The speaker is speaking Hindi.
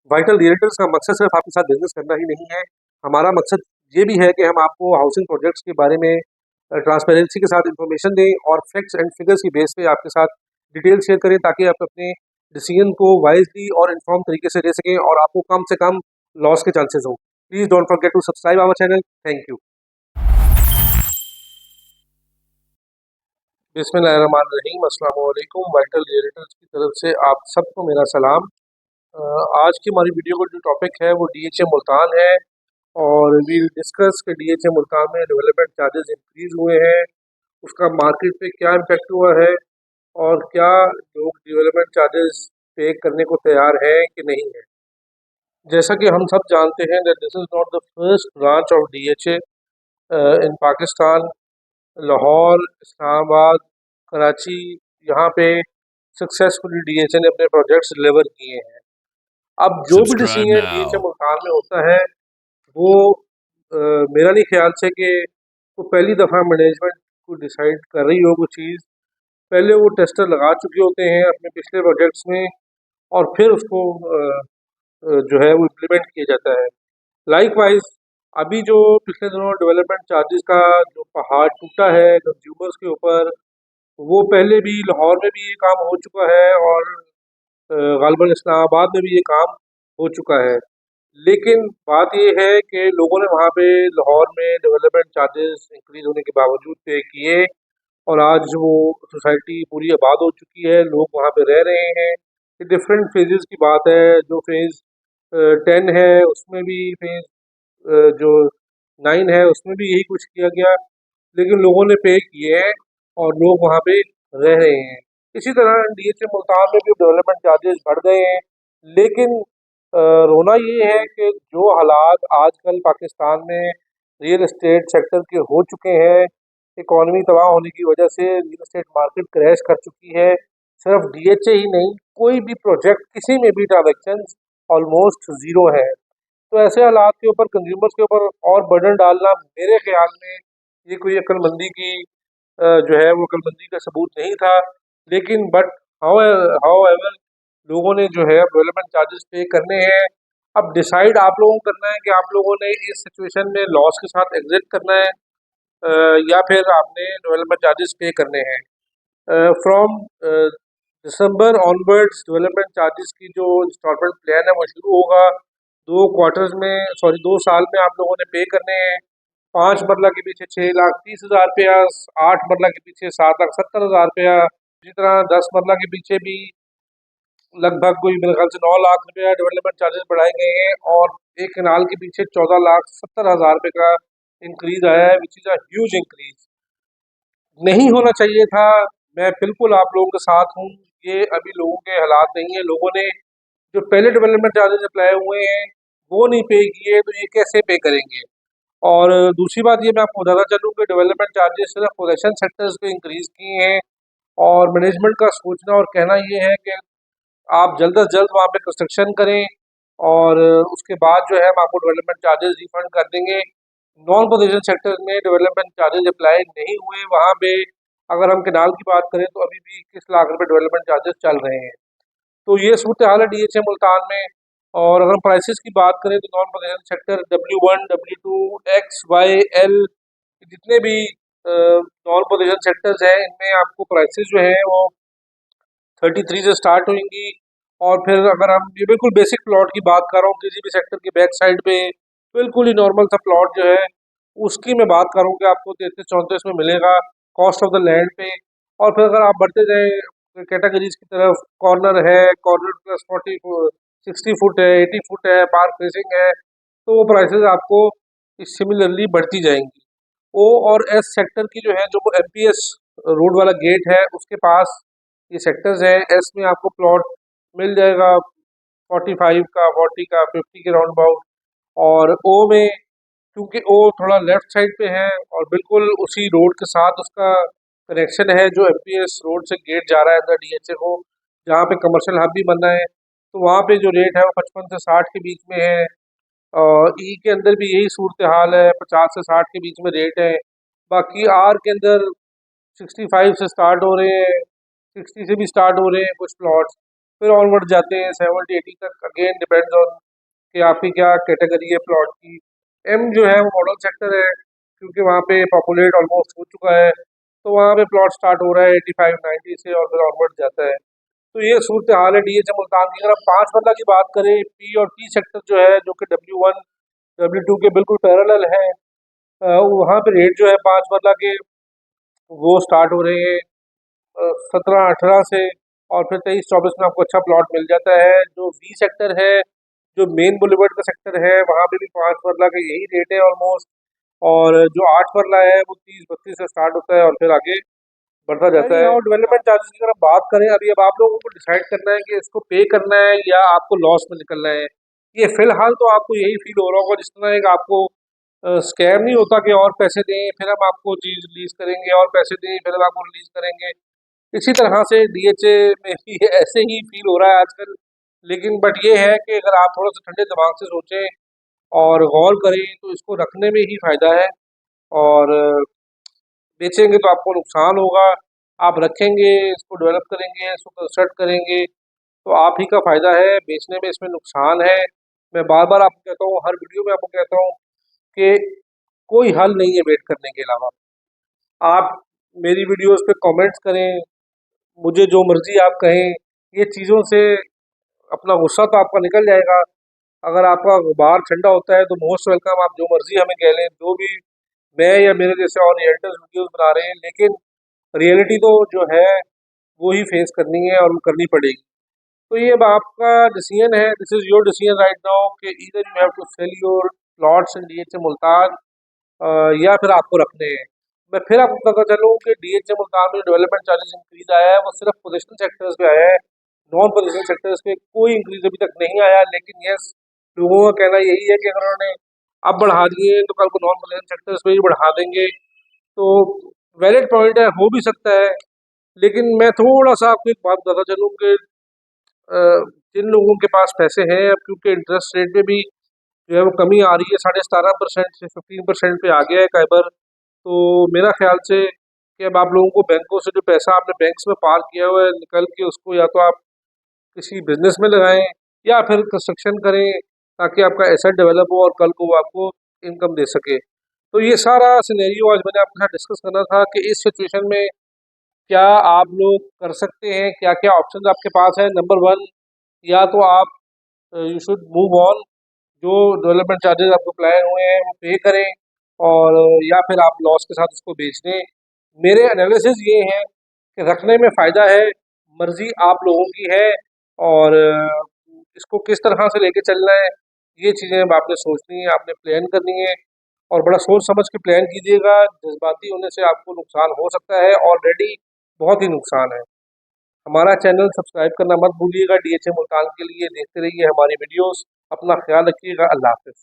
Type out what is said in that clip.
वाइटल रियल्टर्स का मकसद सिर्फ आपके साथ बिजनेस करना ही नहीं है। हमारा मकसद ये भी है कि हम आपको हाउसिंग प्रोजेक्ट्स के बारे में ट्रांसपेरेंसी के साथ इंफॉर्मेशन दें और फैक्ट्स एंड फिगर्स की बेस पे आपके साथ डिटेल शेयर करें ताकि आप अपने डिसीजन को वाइजली और इन्फॉर्म तरीके से ले सकें और आपको कम से कम लॉस के चांसेस हों। Please don't forget to subscribe our channel. Thank you. बिस्मिल्लाहिर्रहमानिर्रहीम। अस्सलाम वालेकुम। वाइटल रियल्टर्स की तरफ से आप सबको मेरा सलाम। आज की हमारी वीडियो का जो टॉपिक है वो डीएचए मुल्तान है और वी डिस्कस के डीएचए मुल्तान में डेवलपमेंट चार्जेस इंक्रीज हुए हैं, उसका मार्केट पे क्या इम्पेक्ट हुआ है और क्या लोग डेवलपमेंट चार्जेस पे करने को तैयार हैं कि नहीं है। जैसा कि हम सब जानते हैं that this is not the first branch of DHA in Pakistan. Lahore, Islamabad, Karachi, यहाँ पे सक्सेसफुली डीएचए ने अपने प्रोजेक्ट्स डिलीवर किए हैं। अब जो भी Subscribe decision DHA now. Multan में होता है वो मेरा नहीं ख्याल से कि वो पहली दफ़ा मैनेजमेंट को डिसाइड कर रही हो कुछ चीज़। पहले वो टेस्टर लगा चुके होते हैं अपने पिछले प्रोजेक्ट्स में और फिर उसको जो है वो इम्प्लीमेंट किया जाता है। लाइकवाइज अभी जो पिछले दिनों डेवलपमेंट चार्जेस का जो पहाड़ टूटा है कंज्यूमर्स के ऊपर, वो पहले भी लाहौर में भी ये काम हो चुका है और गालिबन इस्लामाबाद में भी ये काम हो चुका है। लेकिन बात ये है कि लोगों ने वहाँ पे लाहौर में डेवलपमेंट चार्जेस इंक्रीज होने के बावजूद पे किए और आज वो सोसाइटी पूरी आबाद हो चुकी है, लोग वहाँ पे रह रहे हैं। ये डिफरेंट फेजेस की बात है। जो फेज़ 10 है उसमें भी फेज़ जो 9 है उसमें भी यही कुछ किया गया, लेकिन लोगों ने पे किए हैं और लोग वहाँ पे रह रहे हैं। इसी तरह डीएचए मुल्तान में भी डेवलपमेंट चार्जेस बढ़ गए हैं, लेकिन रोना ये है कि जो हालात आजकल पाकिस्तान में रियल एस्टेट सेक्टर के हो चुके हैं, इकॉनमी तबाह होने की वजह से रियल एस्टेट मार्केट क्रैश कर चुकी है। सिर्फ डीएचए ही नहीं, कोई भी प्रोजेक्ट किसी में भी ट्रांजेक्शन ऑलमोस्ट ज़ीरो है। तो ऐसे हालात के ऊपर कंज्यूमर्स के ऊपर और बर्डन डालना मेरे ख्याल में ये कोई अक्लमंदी की जो है वो अक्लमंदी का सबूत नहीं था। लेकिन बट हाउ हाउ एवर लोगों ने जो है डेवलपमेंट चार्जेस पे करने हैं। अब डिसाइड आप लोगों को करना है कि आप लोगों ने इस सिचुएशन में लॉस के साथ एग्जिट करना है या फिर आपने डेवलपमेंट चार्जेस पे करने हैं। From December onwards development charges की जो इंस्टॉलमेंट प्लान है वो शुरू होगा। 2 साल में आप लोगों ने पे करने हैं। 5 मरला के पीछे 6,30,000 रुपया, 8 मरला के पीछे 7,70,000 रुपया, इसी तरह 10 मरला के पीछे भी लगभग कोई मेरे ख्याल से 9 लाख रुपया डेवलपमेंट चार्जेस बढ़ाए गए हैं और एक कनाल के पीछे 14,70,000 रुपये का इंक्रीज आया है, which is a huge increase. नहीं होना चाहिए था। मैं बिल्कुल आप लोगों के साथ हूँ। ये अभी लोगों के हालात नहीं है। लोगों ने जो पहले डेवलपमेंट चार्जेस अप्लाई हुए हैं वो नहीं पे किए, तो ये कैसे पे करेंगे। और दूसरी बात ये मैं आपको बताना चलूँ कि डेवलपमेंट चार्जेस सिर्फ पोजेशन सेक्टर्स पे इंक्रीज़ किए हैं और मैनेजमेंट का सोचना और कहना ये है कि आप जल्द अज जल्द वहाँ पे कंस्ट्रक्शन करें और उसके बाद जो है हम आपको डेवलपमेंट चार्जेस रिफंड कर देंगे। नॉन पोजीशन सेक्टर्स में डेवलपमेंट चार्जेस अप्लाई नहीं हुए, वहाँ पे अगर हम केनाल की बात करें तो अभी भी 21 लाख रुपये डेवलपमेंट चार्जेस चल रहे हैं। तो ये सूरत हाल है डीएचए मुल्तान में। और अगर हम प्राइसेस की बात करें तो non position sector W1, W2, X, Y, L जितने भी नॉन पोजीशन सेक्टर्स हैं इनमें आपको प्राइसेस जो हैं वो 33 से स्टार्ट होंगी। और फिर अगर हम ये बिल्कुल बेसिक प्लॉट की बात कर रहा हूँ किसी भी सेक्टर के बैक साइड पे बिल्कुल ही नॉर्मल सा प्लॉट जो है उसकी मैं बात करूँ कि आपको 33-34 में मिलेगा कॉस्ट ऑफ द लैंड पे। और फिर अगर आप बढ़ते जाए कैटेगरीज की तरफ, कॉर्नर है, कॉर्नर प्लस 60 फुट है, 80 फुट है, पार्क फेसिंग है, तो वो प्राइसेस आपको सिमिलरली बढ़ती जाएंगी। ओ और एस सेक्टर की जो है जो एमपीएस रोड वाला गेट है उसके पास ये सेक्टर्स हैं। एस में आपको प्लॉट मिल जाएगा 45 का, 40 का, 50 के राउंड अबाउट। और ओ में क्योंकि ओ थोड़ा लेफ्ट साइड पे है और बिल्कुल उसी रोड के साथ उसका कनेक्शन है जो एमपीएस रोड से गेट जा रहा है अंदर डीएचए को, जहाँ पे कमर्शियल हब भी बनना है, तो वहाँ पे जो रेट है वो 55 से 60 के बीच में है। और ई के अंदर भी यही सूरत हाल है, 50 से 60 के बीच में रेट है। बाकी आर के अंदर 65 से स्टार्ट हो रहे हैं, 60 से भी स्टार्ट हो रहे हैं कुछ प्लॉट्स। फिर ऑनवर्ड जाते हैं 70-80 तक, अगेन डिपेंड्स ऑन कि आपकी क्या कैटेगरी है प्लॉट की। एम जो है वो मॉडल सेक्टर है, क्योंकि वहाँ पे पॉपुलेट ऑलमोस्ट हो चुका है, तो वहाँ पे प्लॉट स्टार्ट हो रहा है 85-90 से और फिर ऑनवर्ड जाता है। तो ये सूरत हाल है डीएचए मुल्तान की। अगर आप 5 मरला की बात करें, पी और टी सेक्टर जो है, जो कि W1 W2 के बिल्कुल पैरेलल है, वहाँ पे रेट जो है 5 मरला के वो स्टार्ट हो रहे हैं 17-18 से, और फिर 23-24 में आपको अच्छा प्लॉट मिल जाता है। जो बी सेक्टर है, जो मेन बुलेवर्ड का सेक्टर है, वहाँ पे भी 5 मरला का यही रेट है ऑलमोस्ट। और जो 8 मरला है वो 30-32 से स्टार्ट होता है और फिर आगे बढ़ता जाता है। और डेवलपमेंट चार्जेस की अगर हम बात करें, अभी अब आप लोगों को डिसाइड करना है कि इसको पे करना है या आपको लॉस में निकलना है। ये फिलहाल तो आपको यही फील हो रहा होगा, जिस तरह एक आपको स्कैम नहीं होता कि और पैसे दें फिर हम आपको चीज़ रिलीज करेंगे, और पैसे दें फिर हम आपको रिलीज करेंगे। इसी तरह से डीएचए में भी ऐसे ही फील हो रहा है आजकल। लेकिन बट ये है कि अगर आप थोड़ा सा ठंडे दिमाग से सोचें और गौर करें तो इसको रखने में ही फायदा है। और बेचेंगे तो आपको नुकसान होगा, आप रखेंगे, इसको डेवलप करेंगे, इसको कंस्ट्रक्ट करेंगे, तो आप ही का फायदा है, बेचने में इसमें नुकसान है। मैं बार बार आपको कहता हूँ, हर वीडियो में आपको कहता हूँ कि कोई हल नहीं है वेट करने के अलावा। आप मेरी वीडियोस पे कमेंट्स करें, मुझे जो मर्जी आप कहें, ये चीज़ों से अपना गुस्सा तो आपका निकल जाएगा। अगर आपका गुबार ठंडा होता है तो मोस्ट वेलकम, आप जो मर्जी हमें कह लें, जो भी मैं या मेरे जैसे और रियल्टर्स वीडियोस बना रहे हैं, लेकिन रियलिटी तो जो है वो ही फेस करनी है और वो करनी पड़ेगी। तो ये अब आपका डिसीजन है, this is your decision right now, कि either you have to sell your plots in DHA Multan या फिर आपको रखने हैं। मैं फिर आपको बताता चलूँ कि डीएचए मुल्तान में डेवलपमेंट चार्जेस इंक्रीज आया है वो सिर्फ पोजिशनल सेक्टर्स पे आया है, नॉन पोजिशनल सेक्टर्स पे कोई इंक्रीज अभी तक नहीं आया। लेकिन यस, लोगों का कहना यही है कि अगर उन्होंने अब बढ़ा दिए तो कल को नॉन पोजिशनल सेक्टर्स पे भी बढ़ा देंगे। तो वैलिड पॉइंट है, हो भी सकता है। लेकिन मैं थोड़ा सा आपको एक बात बताता चलूँ कि अ, जिन लोगों के पास पैसे हैं, अब क्योंकि इंटरेस्ट रेट में भी जो है वो कमी आ रही है, 17.5% से 15% पे आ गया है काइबर। तो मेरा ख्याल से कि अब आप लोगों को बैंकों से जो पैसा आपने बैंक्स में पार किया हुआ है, निकल के उसको या तो आप किसी बिजनेस में लगाएं या फिर कंस्ट्रक्शन करें, ताकि आपका एसेट डेवलप हो और कल को वो आपको इनकम दे सके। तो ये सारा सिनेरियो आज मैंने आपके साथ डिस्कस करना था कि इस सिचुएशन में क्या आप लोग कर सकते हैं, क्या क्या ऑप्शन आपके पास है। नंबर वन, या तो आप यू शुड मूव ऑन, जो डेवलपमेंट चार्जेस आपको अप्लाई हुए हैं वो पे करें, और या फिर आप लॉस के साथ उसको बेच दें। मेरे एनालिसिस ये है कि रखने में फ़ायदा है, मर्ज़ी आप लोगों की है, और इसको किस तरह से लेके चलना है, ये चीज़ें अब आपने सोचनी है, आपने प्लान करनी है। और बड़ा सोच समझ के प्लान कीजिएगा, जज्बाती होने से आपको नुकसान हो सकता है, ऑलरेडी बहुत ही नुकसान है। हमारा चैनल सब्सक्राइब करना मत भूलिएगा डीएचए मुल्तान के लिए। देखते रहिए हमारी वीडियोस। अपना ख्याल रखिएगा। अल्लाह हाफ़िज़।